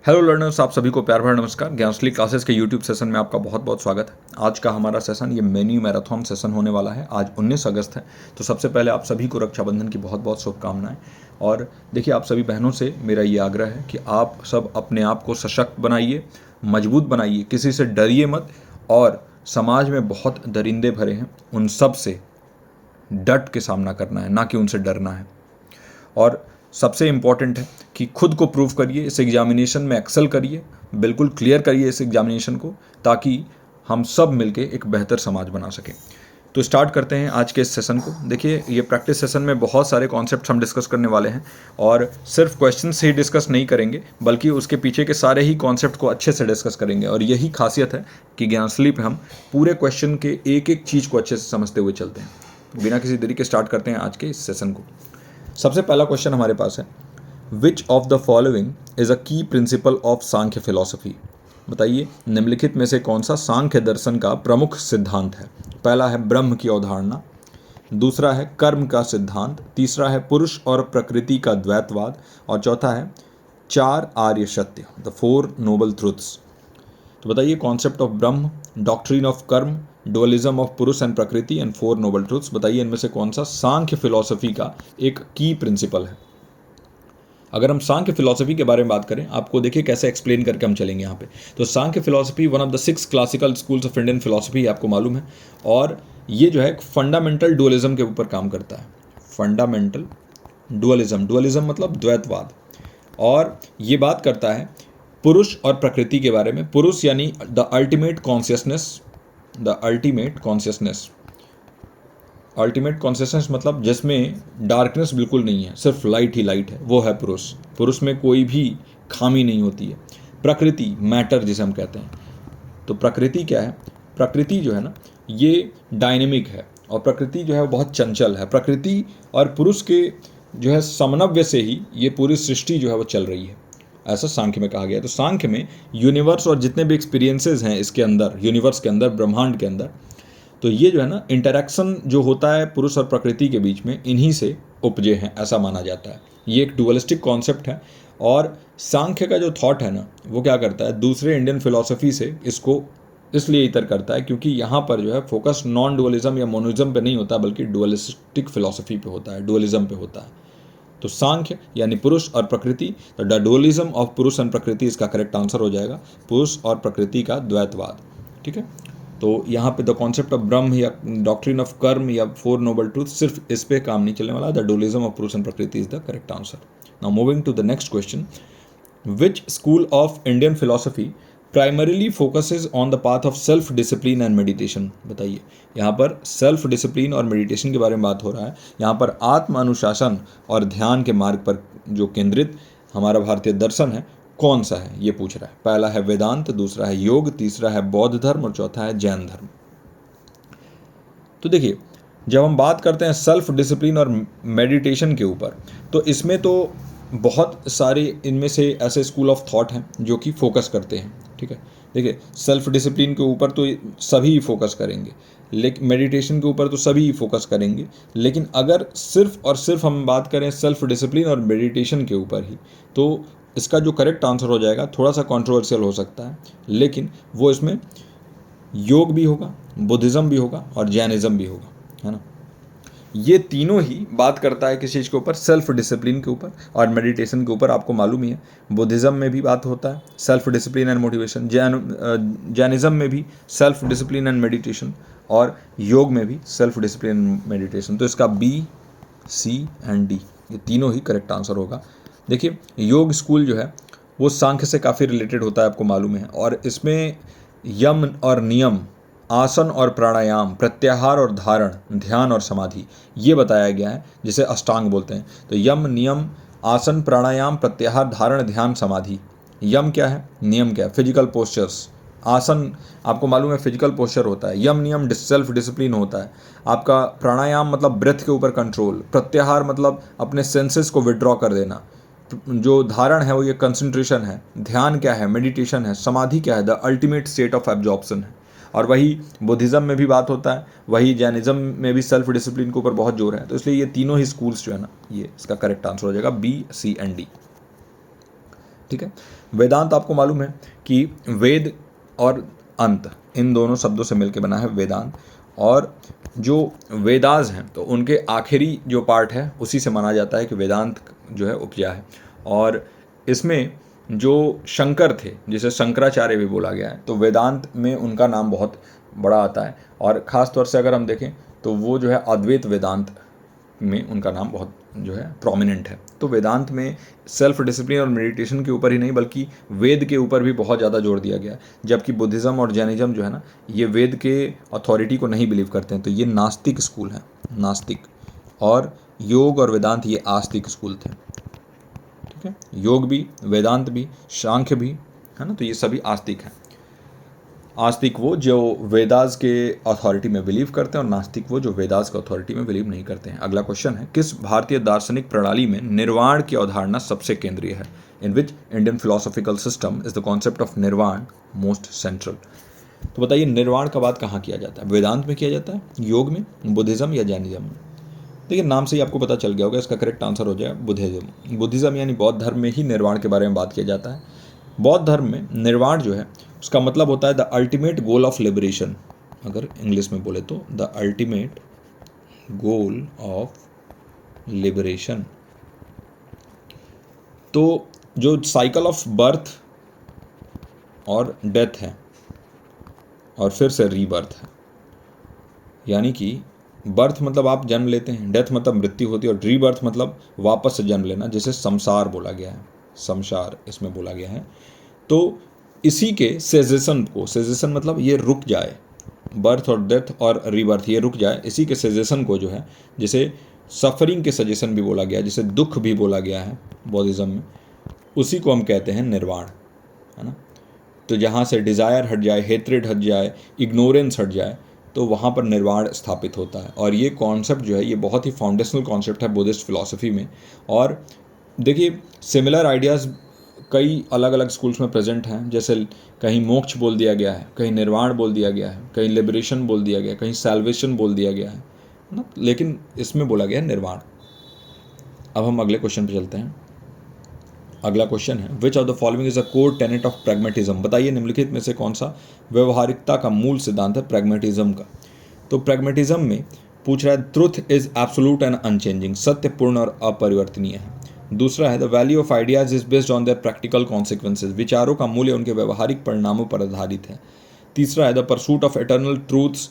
Hello learners, आप सभी को प्यार भरा नमस्कार। ज्ञानश्री क्लासेस के यूट्यूब सेशन में आपका बहुत बहुत स्वागत है। आज का हमारा सेशन ये मिनी मैराथन सेशन होने वाला है। आज 19 अगस्त है, तो सबसे पहले आप सभी को रक्षाबंधन की बहुत बहुत शुभकामनाएं। और देखिए, आप सभी बहनों से मेरा ये आग्रह है कि आप सब अपने आप को सशक्त बनाइए, मजबूत बनाइए, किसी से डरिए मत। और समाज में बहुत दरिंदे भरे हैं, उन सब से डट के सामना करना है, ना कि उनसे डरना है। और सबसे इम्पॉर्टेंट है कि खुद को प्रूव करिए, इस एग्जामिनेशन में एक्सेल करिए, बिल्कुल क्लियर करिए इस एग्जामिनेशन को, ताकि हम सब मिलके एक बेहतर समाज बना सकें। तो स्टार्ट करते हैं आज के इस सेशन को। देखिए, ये प्रैक्टिस सेशन में बहुत सारे कॉन्सेप्ट हम डिस्कस करने वाले हैं, और सिर्फ क्वेश्चन से ही डिस्कस नहीं करेंगे, बल्कि उसके पीछे के सारे ही कॉन्सेप्ट को अच्छे से डिस्कस करेंगे। और यही खासियत है कि ज्ञानश्री पे हम पूरे क्वेश्चन के एक एक चीज़ को अच्छे से समझते हुए चलते हैं। बिना किसी देरी के स्टार्ट करते हैं आज के इस सेशन को। सबसे पहला क्वेश्चन हमारे पास है, which of the following is a की प्रिंसिपल ऑफ सांख्य फिलॉसफी। बताइए, निम्नलिखित में से कौन सा सांख्य दर्शन का प्रमुख सिद्धांत है। पहला है ब्रह्म की अवधारणा, दूसरा है कर्म का सिद्धांत, तीसरा है पुरुष और प्रकृति का द्वैतवाद, और चौथा है चार आर्य सत्य, द फोर नोबल ट्रुथ्स। तो बताइए, concept of Brahma, doctrine of karma, dualism of Purusha and Prakriti and four noble truths. बताइए, इनमें से कौन सा सांख्य फिलॉसफी का एक की प्रिंसिपल है। अगर हम सांख्य फिलॉसफी के बारे में बात करें, आपको देखिए कैसे एक्सप्लेन करके हम चलेंगे यहाँ पे। तो Samkhya philosophy one of the 6 classical schools of Indian philosophy, आपको मालूम है। और ये जो है फंडामेंटल डुअलिज्म के ऊपर काम करता है। फंडामेंटल डुअलिज्म, डुअलिज्म मतलब द्वैतवाद। और ये बात करता है पुरुष और प्रकृति के बारे में। पुरुष यानी the ultimate consciousness, the ultimate consciousness, ultimate consciousness मतलब जिसमें डार्कनेस बिल्कुल नहीं है, सिर्फ लाइट ही लाइट है, वो है पुरुष। पुरुष में कोई भी खामी नहीं होती है। प्रकृति, मैटर जिसे हम कहते हैं। तो प्रकृति क्या है? प्रकृति जो है ना, ये डायनेमिक है, और प्रकृति जो है वो बहुत चंचल है। प्रकृति और पुरुष के जो है समन्वय से ही ये पूरी सृष्टि जो है वो चल रही है, ऐसा सांख्य में कहा गया है। तो सांख्य में यूनिवर्स और जितने भी एक्सपीरियंसेस हैं इसके अंदर, यूनिवर्स के अंदर, ब्रह्मांड के अंदर, तो ये जो है ना इंटरेक्शन जो होता है पुरुष और प्रकृति के बीच में, इन्हीं से उपजे हैं, ऐसा माना जाता है। ये एक डुअलिस्टिक कॉन्सेप्ट है। और सांख्य का जो थॉट है ना, वो क्या करता है, दूसरे इंडियन फिलॉसफी से इसको इसलिए इतर करता है क्योंकि यहाँ पर जो है फोकस नॉन डुअलिज्म या मोनिज्म पे नहीं होता, बल्कि डुअलिस्टिक फिलॉसफी पे होता है, डुअलिज्म पे होता है। तो सांख्य यानी पुरुष और प्रकृति, तो the dualism of Purusha and प्रकृति इसका करेक्ट आंसर हो जाएगा, पुरुष और प्रकृति का द्वैतवाद। ठीक है। तो यहाँ पे द कॉन्सेप्ट ऑफ ब्रह्म या डॉक्ट्रिन ऑफ कर्म या फोर नोबल ट्रूथ, सिर्फ इस पे काम नहीं चलने वाला। The dualism of Purusha and Prakriti is the correct answer. Now moving to the next question, which school of Indian philosophy primarily focuses on the path of self discipline and meditation. बताइए, यहाँ पर सेल्फ डिसिप्लिन और meditation के बारे में बात हो रहा है। यहाँ पर आत्म अनुशासन और ध्यान के मार्ग पर जो केंद्रित हमारा भारतीय दर्शन है, कौन सा है, ये पूछ रहा है। पहला है वेदांत, दूसरा है योग, तीसरा है बौद्ध धर्म, और चौथा है जैन धर्म। तो देखिए, जब हम बात करते हैं सेल्फ डिसिप्लिन और मेडिटेशन के ऊपर, तो इसमें तो बहुत सारे इनमें से ऐसे स्कूल ऑफ थॉट हैं जो कि फोकस करते हैं। ठीक है। देखिए, सेल्फ डिसिप्लिन के ऊपर तो सभी फोकस करेंगे, लेकिन मेडिटेशन के ऊपर तो सभी फोकस करेंगे। लेकिन अगर सिर्फ और सिर्फ हम बात करें सेल्फ डिसिप्लिन और मेडिटेशन के ऊपर ही, तो इसका जो करेक्ट आंसर हो जाएगा, थोड़ा सा कंट्रोवर्शियल हो सकता है, लेकिन वो इसमें योग भी होगा, बुद्धिज़्म भी होगा और जैनिज़्म भी होगा, है ना। ये तीनों ही बात करता है किस चीज़ के ऊपर, सेल्फ डिसिप्लिन के ऊपर और मेडिटेशन के ऊपर। आपको मालूम ही है, बुद्धिज़्म में भी बात होता है self discipline and motivation, Jainism में भी सेल्फ डिसिप्लिन एंड मेडिटेशन, और योग में भी सेल्फ डिसिप्लिन एंड मेडिटेशन। तो इसका बी, सी एंड डी, ये तीनों ही करेक्ट आंसर होगा। देखिए, योग स्कूल जो है वो सांख्य से काफ़ी रिलेटेड होता है, आपको मालूम है। और इसमें यम और नियम, आसन और प्राणायाम, प्रत्याहार और धारण, ध्यान और समाधि, ये बताया गया है, जिसे अष्टांग बोलते हैं। तो यम, नियम, आसन, प्राणायाम, प्रत्याहार, धारण, ध्यान, समाधि। यम क्या है, नियम क्या है, फिजिकल पोस्चर्स। आसन आपको मालूम है फिजिकल पोस्चर होता है। यम नियम सेल्फ डिसिप्लिन होता है। आपका प्राणायाम मतलब ब्रेथ के ऊपर कंट्रोल, प्रत्याहार मतलब अपने सेंसेस को विड्रॉ कर देना, जो धारण है वो ये कंसंट्रेशन है, ध्यान क्या है, मेडिटेशन है, समाधि क्या है, the ultimate state of absorption है। और वही बुद्धिज़्म में भी बात होता है, वही जैनिज़्म में भी सेल्फ डिसिप्लिन के ऊपर बहुत जोर है। तो इसलिए ये तीनों ही स्कूल्स जो है ना, ये इसका करेक्ट आंसर हो जाएगा बी, सी एंड डी। ठीक है। वेदांत आपको मालूम है कि वेद और अंत इन दोनों शब्दों से मिलकर बना है वेदांत, और जो वेदास हैं तो उनके आखिरी जो पार्ट है उसी से माना जाता है कि वेदांत जो है उपजा है। और इसमें जो शंकर थे, जिसे शंकराचार्य भी बोला गया है, तो वेदांत में उनका नाम बहुत बड़ा आता है। और ख़ास तौर से अगर हम देखें तो वो जो है अद्वैत वेदांत में उनका नाम बहुत जो है प्रोमिनेंट है। तो वेदांत में सेल्फ डिसिप्लिन और मेडिटेशन के ऊपर ही नहीं बल्कि वेद के ऊपर भी बहुत ज़्यादा जोर दिया गया है। जबकि बुद्धिज़्म और जैनिज़्म जो है ना, ये वेद के अथॉरिटी को नहीं बिलीव करते हैं, तो ये नास्तिक स्कूल हैं, नास्तिक। और योग और वेदांत ये आस्तिक स्कूल थे, ठीक है। योग भी, वेदांत भी, सांख्य भी, है ना, तो ये सभी आस्तिक हैं। आस्तिक वो जो वेदास के अथॉरिटी में बिलीव करते हैं, और नास्तिक वो जो वेदास के अथॉरिटी में बिलीव नहीं करते हैं। अगला क्वेश्चन है, किस भारतीय दार्शनिक प्रणाली में निर्वाण की अवधारणा सबसे केंद्रीय है? In which Indian philosophical system is the concept of nirvana most central? तो बताइए, निर्वाण का बात कहाँ किया जाता है? वेदांत में किया जाता है, योग में, बुद्धिज़्म या जैनिज़्म में? देखिए, नाम से ही आपको पता चल गया होगा, इसका करेक्ट आंसर हो जाए बुद्धिज़्म। बुद्धिज़्म यानी बौद्ध धर्म में ही निर्वाण के बारे में बात किया जाता है। बौद्ध धर्म में निर्वाण जो है उसका मतलब होता है the ultimate goal of liberation. अगर इंग्लिश में बोले तो the ultimate goal of liberation. तो जो साइकिल ऑफ बर्थ और डेथ है और फिर से रीबर्थ है, यानी कि बर्थ मतलब आप जन्म लेते हैं, डेथ मतलब मृत्यु होती है, और रीबर्थ मतलब वापस से जन्म लेना, जिसे संसार बोला गया है, संसार इसमें बोला गया है। तो इसी के सेजेशन को, सेजेशन मतलब ये रुक जाए, बर्थ और डेथ और रीबर्थ ये रुक जाए, इसी के सेजेशन को जो है, जिसे सफरिंग के सजेशन भी बोला गया, जिसे दुख भी बोला गया है बौद्धिज्म में, उसी को हम कहते हैं निर्वाण, है ना। तो जहाँ से डिज़ायर हट जाए, हेट्रेड हट जाए, इग्नोरेंस हट जाए, तो वहाँ पर निर्वाण स्थापित होता है। और ये कॉन्सेप्ट जो है ये बहुत ही फाउंडेशनल कॉन्सेप्ट है बुद्धिस्ट फिलॉसफी में। और देखिए, सिमिलर आइडियाज़ कई अलग अलग स्कूल्स में प्रेजेंट हैं। जैसे कहीं मोक्ष बोल दिया गया है, कहीं निर्वाण बोल दिया गया है, कहीं लिबरेशन बोल दिया गया है, कहीं सैल्वेशन बोल दिया गया है ना, लेकिन इसमें बोला गया है निर्वाण। अब हम अगले क्वेश्चन पे चलते हैं। अगला क्वेश्चन है, which of the following is a core Tenet of pragmatism? बताइए, निम्नलिखित में से कौन सा व्यवहारिकता का मूल सिद्धांत है प्रैग्मेटिज्म का? तो प्रैग्मेटिज्म में पूछ रहा है, truth is absolute and unchanging, सत्य पूर्ण और अपरिवर्तनीय है। दूसरा है, the value of ideas is based on their practical consequences, विचारों का मूल्य उनके व्यवहारिक परिणामों पर आधारित है। तीसरा है, the pursuit of eternal truths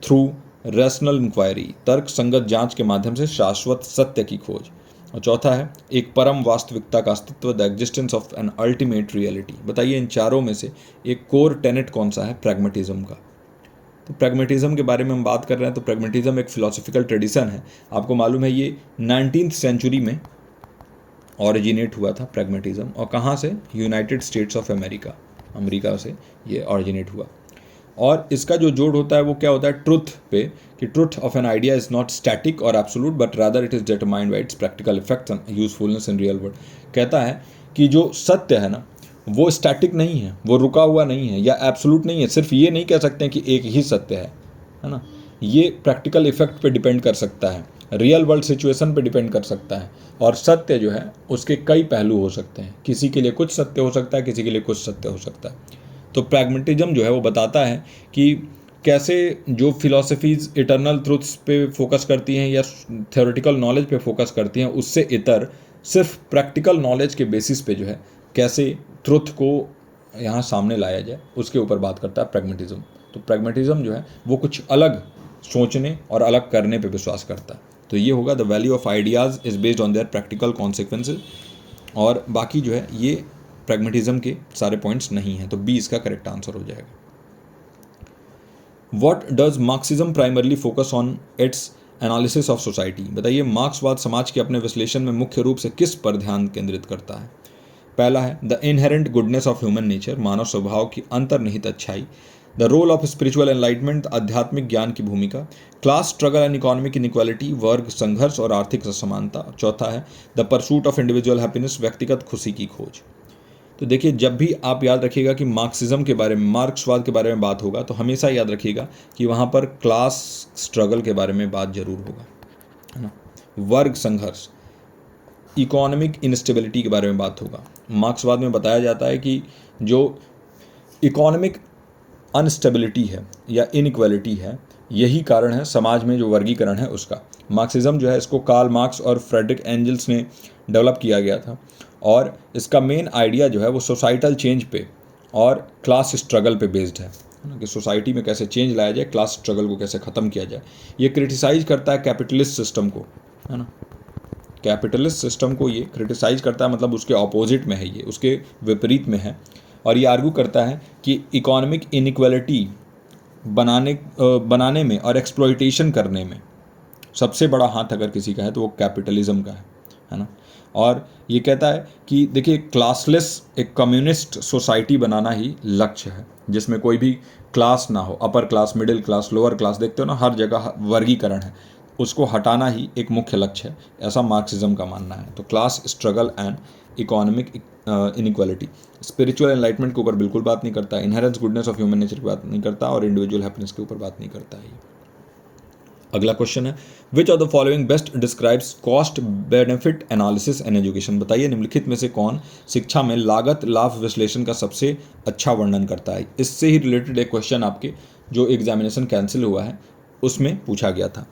through rational inquiry, तर्क संगत जांच के माध्यम से शाश्वत सत्य की खोज। और चौथा है, एक परम वास्तविकता का अस्तित्व, the existence of an ultimate reality. बताइए, इन चारों में से एक कोर टेनेट कौन सा है प्रैग्मेटिज्म का? तो प्रैग्मेटिज्म के बारे में हम बात कर रहे हैं, तो प्रैग्मेटिज्म एक फिलोसॉफिकल ट्रेडिशन है। आपको मालूम है ये 19th सेंचुरी में ऑरिजिनेट हुआ था प्रैग्मेटिज्म, और कहाँ से? United states of America, America से ये ऑरिजिनेट हुआ। और इसका जो जोड़ होता है वो क्या होता है? ट्रुथ पे, कि truth of an idea is not static और absolute but rather it is determined by its practical effects and usefulness in real world. कहता है कि जो सत्य है ना, वो स्टैटिक नहीं है, वो रुका हुआ नहीं है या एब्सोल्यूट नहीं है। सिर्फ ये नहीं कह सकते हैं कि एक ही सत्य है ना। ये प्रैक्टिकल इफेक्ट पे डिपेंड कर सकता है, रियल वर्ल्ड सिचुएशन पे डिपेंड कर सकता है। और सत्य जो है उसके कई पहलू हो सकते हैं, किसी के लिए कुछ सत्य हो सकता है, किसी के लिए कुछ सत्य हो सकता है। तो प्रैग्मेटिज्म जो है वो बताता है कि कैसे जो फिलॉसफीज़ इटर्नल ट्रुथ्स पे फोकस करती हैं या थ्योरेटिकल नॉलेज पे फोकस करती हैं, उससे इतर सिर्फ प्रैक्टिकल नॉलेज के बेसिस पे जो है कैसे ट्रुथ को यहाँ सामने लाया जाए, उसके ऊपर बात करता है प्रैग्मेटिज्म। तो प्रैग्मेटिज्म जो है वो कुछ अलग सोचने और अलग करने पे विश्वास करता है। तो ये होगा, the value of ideas is based on their practical consequences. और बाकी जो है ये प्रैग्मेटिज्म के सारे पॉइंट्स नहीं हैं, तो बी इसका करेक्ट आंसर हो जाएगा। What does Marxism primarily focus on it's analysis of society? बताइए, मार्क्सवाद समाज के अपने विश्लेषण में मुख्य रूप से किस पर ध्यान केंद्रित करता है? पहला है, the inherent goodness of human nature, मानव स्वभाव की अंतर्निहित अच्छाई। The role of spiritual enlightenment, आध्यात्मिक ज्ञान की भूमिका। Class struggle and economic inequality, वर्ग संघर्ष और आर्थिक असमानता। चौथा है, the pursuit of individual happiness, व्यक्तिगत खुशी की खोज। तो देखिए, जब भी आप याद रखिएगा कि मार्क्सिज्म के बारे में, मार्क्सवाद के बारे में बात होगा, तो हमेशा याद रखिएगा कि वहाँ पर क्लास स्ट्रगल के बारे में बात जरूर होगा, है ना, वर्ग संघर्ष। इकोनॉमिक इनस्टेबिलिटी के बारे में बात होगा। मार्क्सवाद में बताया जाता है कि जो इकोनॉमिक अनस्टेबिलिटी है या इनइक्वालिटी है, यही कारण है समाज में जो वर्गीकरण है उसका। मार्क्सिज्म जो है इसको कार्ल मार्क्स और फ्रेडरिक एंजल्स ने डेवलप किया गया था, और इसका मेन आइडिया जो है वो सोसाइटल चेंज पे और क्लास स्ट्रगल पे बेस्ड है ना, कि सोसाइटी में कैसे चेंज लाया जाए, क्लास स्ट्रगल को कैसे ख़त्म किया जाए। ये क्रिटिसाइज करता है कैपिटलिस्ट सिस्टम को, है ना, कैपिटलिस्ट सिस्टम को ये क्रिटिसाइज करता है, मतलब उसके ऑपोजिट में है, ये उसके विपरीत में है। और ये आर्गू करता है कि इकोनॉमिक इनइक्वालिटी बनाने में और एक्सप्लॉइटेशन करने में सबसे बड़ा हाथ अगर किसी का है तो वो कैपिटलिज्म का है ना। और ये कहता है कि देखिए, क्लासलेस एक कम्युनिस्ट सोसाइटी बनाना ही लक्ष्य है, जिसमें कोई भी क्लास ना हो, upper class, middle class, lower class, देखते हो ना हर जगह वर्गीकरण है, उसको हटाना ही एक मुख्य लक्ष्य है, ऐसा मार्क्सिज्म का मानना है। तो class struggle and economic inequality. Spiritual enlightenment के ऊपर बिल्कुल बात नहीं करता, इनहेरेंस गुडनेस ऑफ ह्यूमन नेचर की बात नहीं करता, और इंडिविजुअल हैप्पीनेस के ऊपर बात नहीं करता है। अगला क्वेश्चन है, which of the following best describes cost benefit analysis in education. बताइए निम्नलिखित में से कौन शिक्षा में लागत लाभ विश्लेषण का सबसे अच्छा वर्णन करता है। इससे ही रिलेटेड एक क्वेश्चन आपके जो एग्जामिनेशन कैंसिल हुआ है उसमें पूछा गया था।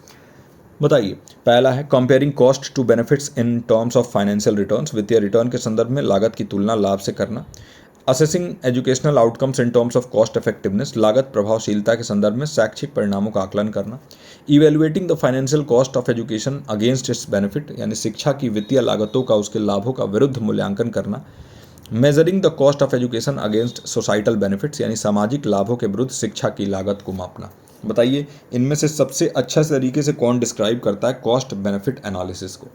बताइए, पहला है comparing cost to benefits in terms of financial returns, वित्तीय रिटर्न के संदर्भ में लागत की तुलना लाभ से करना। Assessing educational outcomes in terms of cost effectiveness, लागत प्रभावशीलता के संदर्भ में शैक्षिक परिणामों का आकलन करना। Evaluating the financial cost of education against its benefit, यानी शिक्षा की वित्तीय लागतों का उसके लाभों का विरुद्ध मूल्यांकन करना। Measuring the cost of education against societal benefits, यानी सामाजिक लाभों के विरुद्ध शिक्षा की लागत को मापना। बताइए इनमें से सबसे अच्छा तरीके से कौन डिस्क्राइब करता है कॉस्ट बेनिफिट एनालिसिस को।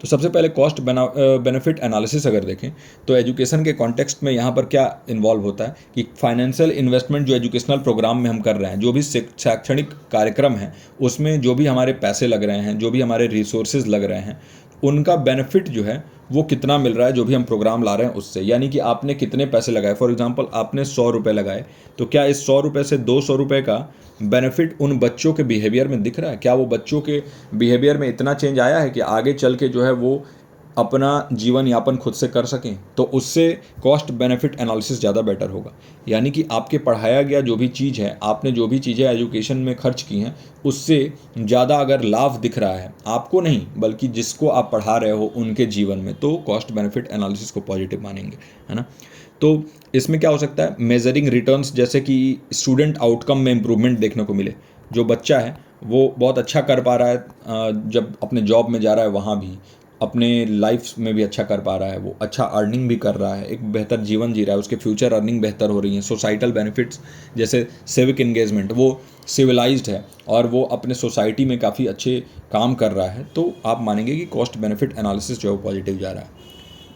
तो सबसे पहले कॉस्ट बेनिफिट एनालिसिस अगर देखें तो एजुकेशन के कॉन्टेक्स्ट में यहाँ पर क्या इन्वॉल्व होता है कि फाइनेंशियल इन्वेस्टमेंट जो एजुकेशनल प्रोग्राम में हम कर रहे हैं, जो भी शैक्षणिक कार्यक्रम है उसमें जो भी हमारे पैसे लग रहे हैं, जो भी हमारे रिसोर्सेज लग रहे हैं, उनका बेनिफिट जो है वो कितना मिल रहा है जो भी हम प्रोग्राम ला रहे हैं उससे। यानी कि आपने कितने पैसे लगाए, फॉर एग्जांपल आपने 100 रुपये लगाए, तो क्या इस 100 रुपये से 200 रुपये का बेनिफिट उन बच्चों के बिहेवियर में दिख रहा है? क्या वो बच्चों के बिहेवियर में इतना चेंज आया है कि आगे चल के जो है वो अपना जीवन यापन खुद से कर सकें? तो उससे कॉस्ट बेनिफिट एनालिसिस ज़्यादा बेटर होगा। यानी कि आपके पढ़ाया गया जो भी चीज़ है, आपने जो भी चीज़ें एजुकेशन में खर्च की हैं, उससे ज़्यादा अगर लाभ दिख रहा है आपको नहीं बल्कि जिसको आप पढ़ा रहे हो उनके जीवन में, तो कॉस्ट बेनिफिट एनालिसिस को पॉजिटिव मानेंगे, है ना। तो इसमें क्या हो सकता है, मेजरिंग रिटर्न्स, जैसे कि स्टूडेंट आउटकम में इम्प्रूवमेंट देखने को मिले। जो बच्चा है वो बहुत अच्छा कर पा रहा है, जब अपने जॉब में जा रहा है वहाँ भी, अपने लाइफ में भी अच्छा कर पा रहा है, वो अच्छा अर्निंग भी कर रहा है, एक बेहतर जीवन जी रहा है, उसके फ्यूचर अर्निंग बेहतर हो रही है। सोसाइटल बेनिफिट्स जैसे सिविक इंगेजमेंट, वो सिविलाइज्ड है और वो अपने सोसाइटी में काफ़ी अच्छे काम कर रहा है, तो आप मानेंगे कि कॉस्ट बेनिफिट एनालिसिस जो है पॉजिटिव जा रहा है।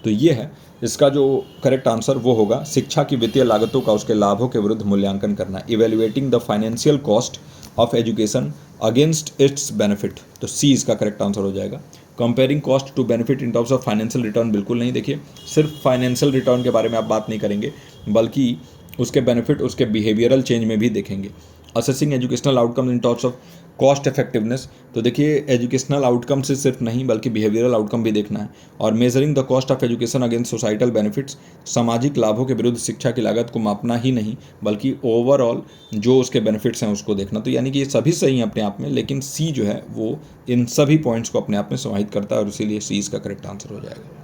तो ये है इसका जो करेक्ट आंसर, वो होगा शिक्षा की वित्तीय लागतों का उसके लाभों के विरुद्ध मूल्यांकन करना। Evaluating the financial cost of education against its benefit, तो सी इसका करेक्ट आंसर हो जाएगा। Comparing cost to benefit in terms of financial return, बिल्कुल नहीं। देखिए सिर्फ फाइनेंशियल रिटर्न के बारे में आप बात नहीं करेंगे बल्कि उसके बेनिफिट उसके बिहेवियरल चेंज में भी देखेंगे। Assessing educational outcome in terms of cost effectiveness, तो देखिए एजुकेशनल आउटकम से सिर्फ नहीं बल्कि बिहेवियरल आउटकम भी देखना है। और measuring the cost of education against societal benefits, सामाजिक लाभों के विरुद्ध शिक्षा की लागत को मापना ही नहीं बल्कि ओवरऑल जो उसके बेनिफिट्स हैं उसको देखना। तो यानी कि ये सभी सही हैं अपने आप में, लेकिन सी जो है वो इन सभी पॉइंट्स को अपने आप में समाहित करता है और इसीलिए सी इसका करेक्ट आंसर हो जाएगा।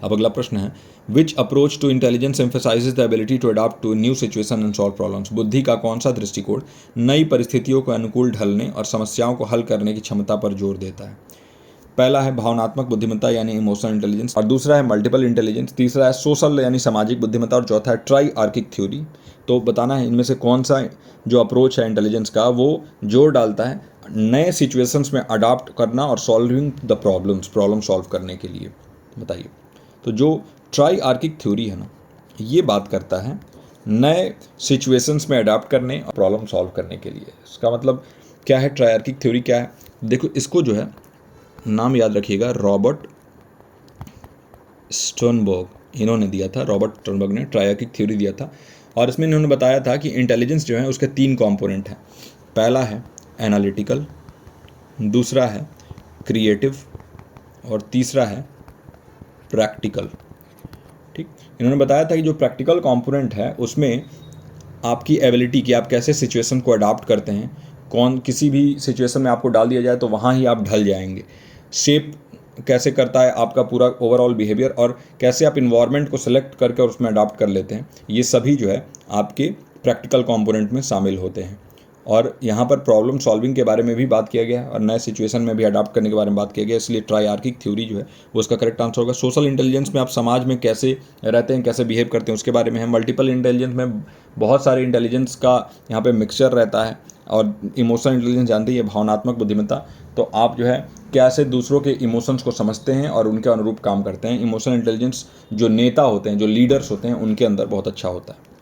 अब अगला प्रश्न है, which approach to intelligence emphasises the ability to adapt to new situation and solve problems. बुद्धि का कौन सा दृष्टिकोण नई परिस्थितियों को अनुकूल ढलने और समस्याओं को हल करने की क्षमता पर जोर देता है? पहला है भावनात्मक बुद्धिमत्ता यानी इमोशनल इंटेलिजेंस, और दूसरा है मल्टीपल इंटेलिजेंस, तीसरा है सोशल यानी सामाजिक बुद्धिमत्ता, और चौथा है ट्राई आर्किक थ्योरी। तो बताना है इनमें से कौन सा जो अप्रोच है इंटेलिजेंस का वो जोर डालता है नए सिचुएशंस में अडाप्ट करना और सॉल्विंग द प्रॉब्लम सॉल्व करने के लिए। बताइए, तो जो ट्राई आर्किक थ्योरी है ना, ये बात करता है नए सिचुएशंस में अडाप्ट करने और प्रॉब्लम सॉल्व करने के लिए। इसका मतलब क्या है, ट्राई आर्किक थ्योरी क्या है? देखो इसको जो है नाम याद रखिएगा, रॉबर्ट स्टर्नबर्ग, इन्होंने दिया था, रॉबर्ट स्टर्नबर्ग ने ट्राई आर्किक थ्योरी दिया था। और इसमें इन्होंने बताया था कि इंटेलिजेंस जो है उसके 3 कंपोनेंट हैं। पहला है एनालिटिकल, दूसरा है क्रिएटिव और तीसरा है प्रैक्टिकल। ठीक, इन्होंने बताया था कि जो प्रैक्टिकल कंपोनेंट है उसमें आपकी एबिलिटी कि आप कैसे सिचुएशन को अडॉप्ट करते हैं, कौन किसी भी सिचुएशन में आपको डाल दिया जाए तो वहाँ ही आप ढल जाएंगे, शेप कैसे करता है आपका पूरा ओवरऑल बिहेवियर, और कैसे आप इन्वायरमेंट को सेलेक्ट करके और उसमें अडॉप्ट कर लेते हैं, ये सभी जो है आपके प्रैक्टिकल कंपोनेंट में शामिल होते हैं। और यहाँ पर प्रॉब्लम सॉल्विंग के बारे में भी बात किया गया है और नए सिचुएशन में भी अडॉप्ट करने के बारे में बात किया गया, इसलिए ट्राइआर्किक थ्योरी जो है वो उसका करेक्ट आंसर होगा। सोशल इंटेलिजेंस में आप समाज में कैसे रहते हैं, कैसे बिहेव करते हैं, उसके बारे में है। मल्टीपल इंटेलिजेंस में बहुत सारे इंटेलिजेंस का यहाँ पे मिक्सचर रहता है। और इमोशनल इंटेलिजेंस जानते ही है, भावनात्मक बुद्धिमत्ता, तो आप जो है कैसे दूसरों के इमोशंस को समझते हैं और उनके अनुरूप काम करते हैं। इमोशनल इंटेलिजेंस जो नेता होते हैं, जो लीडर्स होते हैं, उनके अंदर बहुत अच्छा होता है।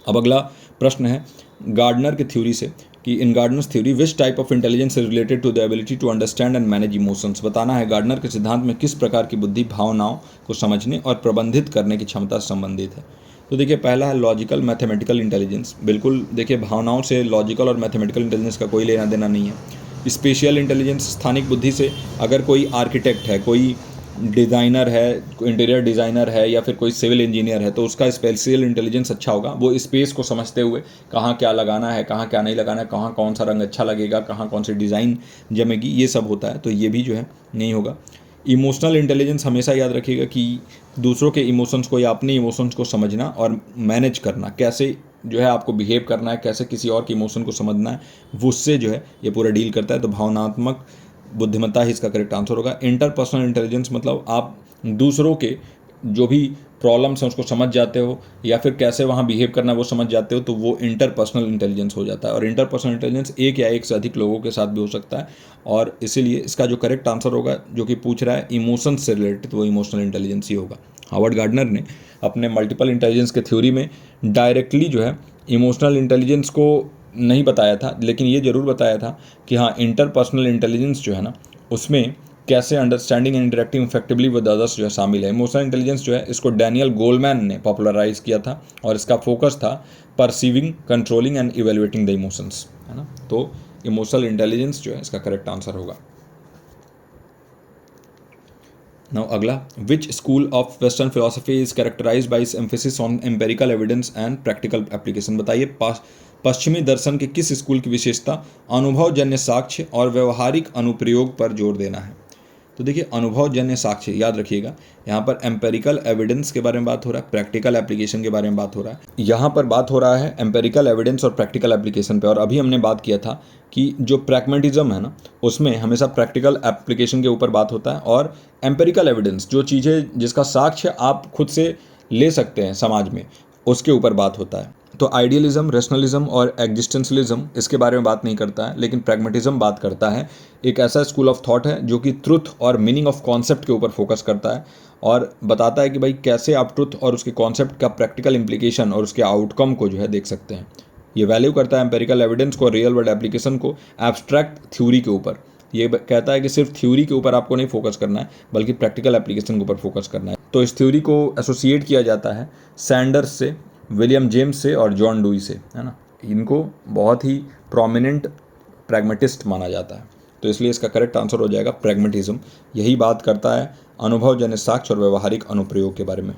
अब अगला प्रश्न है गार्डनर की थ्योरी से कि in Gardner's theory which type of intelligence is related to the ability to understand and manage emotions. बताना है गार्डनर के सिद्धांत में किस प्रकार की बुद्धि भावनाओं को समझने और प्रबंधित करने की क्षमता से संबंधित है। तो देखिए, पहला है लॉजिकल मैथमेटिकल इंटेलिजेंस। बिल्कुल देखिए, भावनाओं से लॉजिकल और मैथमेटिकल इंटेलिजेंस का कोई लेना देना नहीं है। स्पेशियल इंटेलिजेंस, स्थानिक बुद्धि से अगर कोई आर्किटेक्ट है, कोई डिज़ाइनर है, इंटीरियर डिज़ाइनर है या फिर कोई सिविल इंजीनियर है, तो उसका स्पेशियल इंटेलिजेंस अच्छा होगा। वो स्पेस को समझते हुए कहाँ क्या लगाना है, कहाँ क्या नहीं लगाना है, कहाँ कौन सा रंग अच्छा लगेगा, कहाँ कौन सी डिज़ाइन जमेगी, ये सब होता है, तो ये भी जो है नहीं होगा। इमोशनल इंटेलिजेंस हमेशा याद रखिएगा कि दूसरों के इमोशंस को या अपने इमोशंस को समझना और मैनेज करना, कैसे जो है आपको बिहेव करना है, कैसे किसी और के इमोशन को समझना है, वो उससे जो है ये पूरा डील करता है। तो भावनात्मक बुद्धिमत्ता ही इसका करेक्ट आंसर होगा। इंटरपर्सनल इंटेलिजेंस मतलब आप दूसरों के जो भी प्रॉब्लम्स हैं उसको समझ जाते हो या फिर कैसे वहाँ बिहेव करना है वो समझ जाते हो, तो वो इंटरपर्सनल इंटेलिजेंस हो जाता है। और इंटरपर्सनल इंटेलिजेंस एक या एक से अधिक लोगों के साथ भी हो सकता है, और इसीलिए इसका जो करेक्ट आंसर होगा जो कि पूछ रहा है इमोशंस से रिलेटेड, वो इमोशनल इंटेलिजेंस ही होगा। हार्वर्ड गार्डनर ने अपने मल्टीपल इंटेलिजेंस के थ्योरी में डायरेक्टली जो है इमोशनल इंटेलिजेंस को नहीं बताया था, लेकिन ये ज़रूर बताया था कि हाँ, इंटरपर्सनल इंटेलिजेंस जो है ना, उसमें कैसे understanding and interacting effectively with others जो है शामिल है। इमोशनल इंटेलिजेंस जो है इसको डैनियल गोलमैन ने पॉपुलराइज किया था और इसका फोकस था perceiving, controlling and evaluating the emotions, है ना। तो इमोशनल इंटेलिजेंस जो है इसका करेक्ट आंसर होगा। नाउ अगला, which school of western philosophy is characterised by its emphasis on empirical evidence and practical application. बताइए, पश्चिमी दर्शन के किस स्कूल की विशेषता अनुभवजन्य साक्ष्य और व्यवहारिक अनुप्रयोग पर जोर देना है। तो देखिए, अनुभवजन्य साक्ष्य याद रखिएगा, यहाँ पर एम्पेरिकल एविडेंस के बारे में बात हो रहा है, प्रैक्टिकल एप्लीकेशन के बारे में बात हो रहा है। यहाँ पर बात हो रहा है एम्पेरिकल एविडेंस और प्रैक्टिकल एप्लीकेशन पे। और अभी हमने बात किया था कि जो प्रैग्मेटिज्म है ना, उसमें हमेशा प्रैक्टिकल एप्लीकेशन के ऊपर बात होता है, और एम्पेरिकल एविडेंस जो चीज़ें जिसका साक्ष्य आप खुद से ले सकते हैं समाज में, उसके ऊपर बात होता है। तो आइडियलिज्म, रेशनलिज्म और एग्जिस्टेंशलिज्म इसके बारे में बात नहीं करता है, लेकिन प्रैग्मेटिज्म बात करता है। एक ऐसा स्कूल ऑफ थॉट है जो कि ट्रुथ और मीनिंग ऑफ कॉन्सेप्ट के ऊपर फोकस करता है और बताता है कि भाई कैसे आप ट्रुथ और उसके कॉन्सेप्ट का प्रैक्टिकल इम्प्लीकेशन और उसके आउटकम को जो है देख सकते हैं। ये वैल्यू करता है एम्पेरिकल एविडेंस को, रियल वर्ल्ड एप्लीकेशन को एब्स्ट्रैक्ट थ्योरी के ऊपर। ये कहता है कि सिर्फ थ्योरी के ऊपर आपको नहीं फोकस करना है, बल्कि प्रैक्टिकल एप्लीकेशन के ऊपर फोकस करना है। तो इस थ्योरी को एसोसिएट किया जाता है सैंडर्स से, विलियम जेम्स से और जॉन डूई से, है ना। इनको बहुत ही प्रोमिनेंट प्रैग्मेटिस्ट माना जाता है, तो इसलिए इसका करेक्ट आंसर हो जाएगा प्रैग्मेटिज्म। यही बात करता है अनुभवजन्य साक्ष्य और व्यवहारिक अनुप्रयोग के बारे में।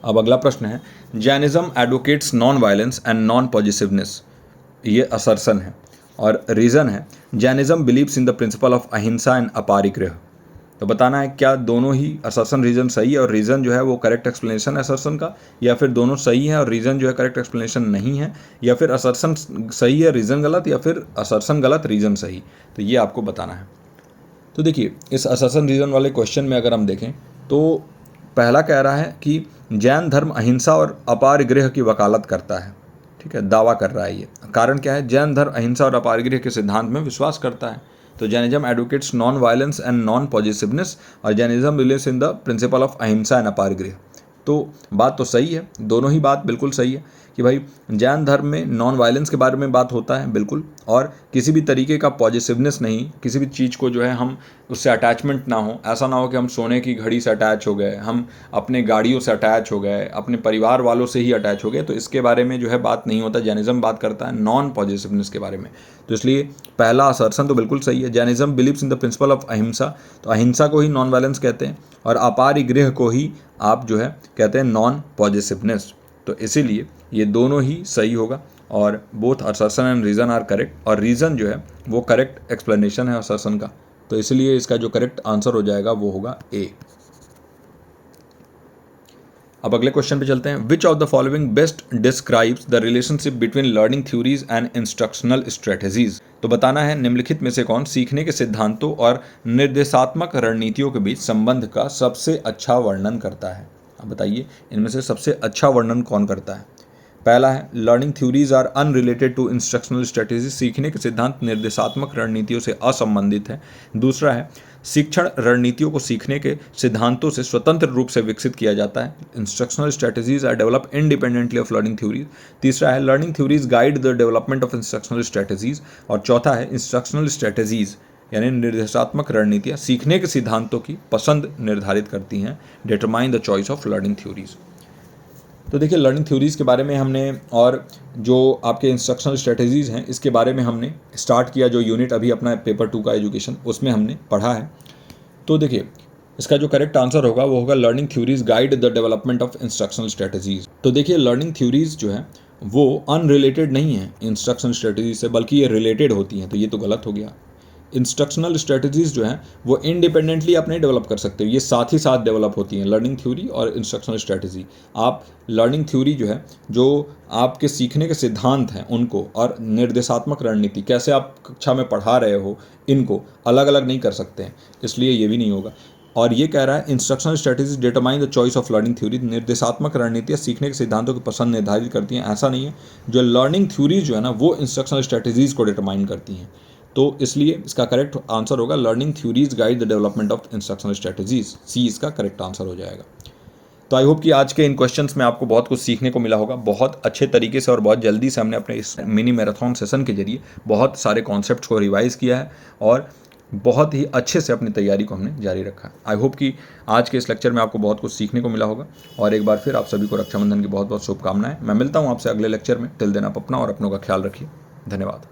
अब अगला प्रश्न है, Jainism advocates non violence and non positiveness. ये असर्सन है और रीज़न है Jainism believes in the principle of ahimsa and aparigraha. तो बताना है क्या दोनों ही असर्सन रीज़न सही है और रीज़न जो है वो करेक्ट एक्सप्लेनेशन है असर्सन का, या फिर दोनों सही है और रीज़न जो है करेक्ट एक्सप्लेनेशन नहीं है, या फिर असर्सन सही है रीज़न गलत, या फिर असर्सन गलत रीज़न सही। तो ये आपको बताना है। तो देखिए, इस असर्सन रीज़न वाले क्वेश्चन में अगर हम देखें तो पहला कह रहा है कि जैन धर्म अहिंसा और अपरिग्रह की वकालत करता है, ठीक है, दावा कर रहा है। ये कारण क्या है, जैन धर्म अहिंसा और अपरिग्रह के सिद्धांत में विश्वास करता है। तो Jainism advocates non violence and non positiveness और Jainism believes in the principle of ahimsa and aparigraha. तो बात तो सही है, दोनों ही बात बिल्कुल सही है, कि भाई जैन धर्म में नॉन वायलेंस के बारे में बात होता है बिल्कुल, और किसी भी तरीके का पॉजिटिवनेस नहीं, किसी भी चीज़ को जो है हम उससे अटैचमेंट ना हो। ऐसा ना हो कि हम सोने की घड़ी से अटैच हो गए, हम अपने गाड़ियों से अटैच हो गए, अपने परिवार वालों से ही अटैच हो गए, तो इसके बारे में जो है बात नहीं होता। जैनिज्म बात करता है नॉन पॉजिटिवनेस के बारे में। तो इसलिए पहला असर्सन तो बिल्कुल सही है। Jainism believes in the principle of अहिंसा, तो अहिंसा को ही नॉन वायलेंस कहते हैं, और अपरिग्रह को ही आप जो है कहते हैं नॉन पॉजिटिवनेस। तो इसीलिए ये दोनों ही सही होगा, और both assertion and reason are correct, और रीज़न जो है वो करेक्ट एक्सप्लेनेशन है असर्सन का। तो इसलिए इसका जो करेक्ट आंसर हो जाएगा वो होगा ए। अब अगले क्वेश्चन पे चलते हैं। Which of the following best describes the relationship between learning theories and instructional strategies. तो बताना है निम्नलिखित में से कौन सीखने के सिद्धांतों और निर्देशात्मक रणनीतियों के बीच संबंध का सबसे अच्छा वर्णन करता है। अब बताइए इनमें से सबसे अच्छा वर्णन कौन करता है। पहला है learning theories are unrelated to instructional strategy, सीखने के सिद्धांत निर्देशात्मक रणनीतियों से असंबंधित है। दूसरा है शिक्षण रणनीतियों को सीखने के सिद्धांतों से स्वतंत्र रूप से विकसित किया जाता है। Instructional strategies are develop independently of learning theories. तीसरा है learning theories guide the development of instructional strategies. और चौथा है इंस्ट्रक्शनल स्ट्रेटेजीज यानी निर्देशात्मक रणनीतियाँ सीखने के सिद्धांतों की पसंद निर्धारित करती हैं, determine the choice of learning theories. तो देखिए लर्निंग थ्योरीज़ के बारे में हमने, और जो आपके इंस्ट्रक्शनल स्ट्रेटजीज़ हैं इसके बारे में हमने स्टार्ट किया, जो यूनिट अभी अपना पेपर 2 का एजुकेशन उसमें हमने पढ़ा है। तो देखिए इसका जो करेक्ट आंसर होगा वो होगा learning theories guide the development of instructional strategies. तो देखिए लर्निंग थ्योरीज जो है वो अनरिलेटेड नहीं है इंस्ट्रक्शनल स्ट्रेटजी से, बल्कि ये रिलेटेड होती हैं, तो ये तो गलत हो गया। इंस्ट्रक्शनल स्ट्रेटजीज जो हैं वो इंडिपेंडेंटली आप नहीं डेवलप कर सकते, ये साथ ही साथ डेवलप होती हैं, लर्निंग थ्योरी और इंस्ट्रक्शनल स्ट्रेटजी। आप लर्निंग थ्योरी जो है, जो आपके सीखने के सिद्धांत हैं उनको, और निर्देशात्मक रणनीति कैसे आप कक्षा में पढ़ा रहे हो, इनको अलग अलग नहीं कर सकते हैं, इसलिए ये भी नहीं होगा। और ये कह रहा है instructional strategies determine the choice of learning theory, निर्देशात्मक रणनीतियाँ सीखने के सिद्धांतों की पसंद निर्धारित करती हैं, ऐसा नहीं है। जो लर्निंग थ्योरीज जो है ना वो इंस्ट्रक्शनल स्ट्रेटजीज को डिटरमाइन करती हैं। तो इसलिए इसका करेक्ट आंसर होगा learning theories guide the development of instructional strategies, C इसका करेक्ट आंसर हो जाएगा। तो आई होप कि आज के इन क्वेश्चंस में आपको बहुत कुछ सीखने को मिला होगा। बहुत अच्छे तरीके से और बहुत जल्दी से हमने अपने इस मिनी मैराथन सेशन के जरिए बहुत सारे कॉन्सेप्ट्स को रिवाइज किया है, और बहुत ही अच्छे से अपनी तैयारी को हमने जारी रखा है। आई होप कि आज के इस लेक्चर में आपको बहुत कुछ सीखने को मिला होगा, और एक बार फिर आप सभी को रक्षाबंधन की बहुत बहुत शुभकामनाएं। मैं मिलता हूँ आपसे अगले लेक्चर में। टिल देन आप अपना और अपनों का ख्याल रखिए। धन्यवाद।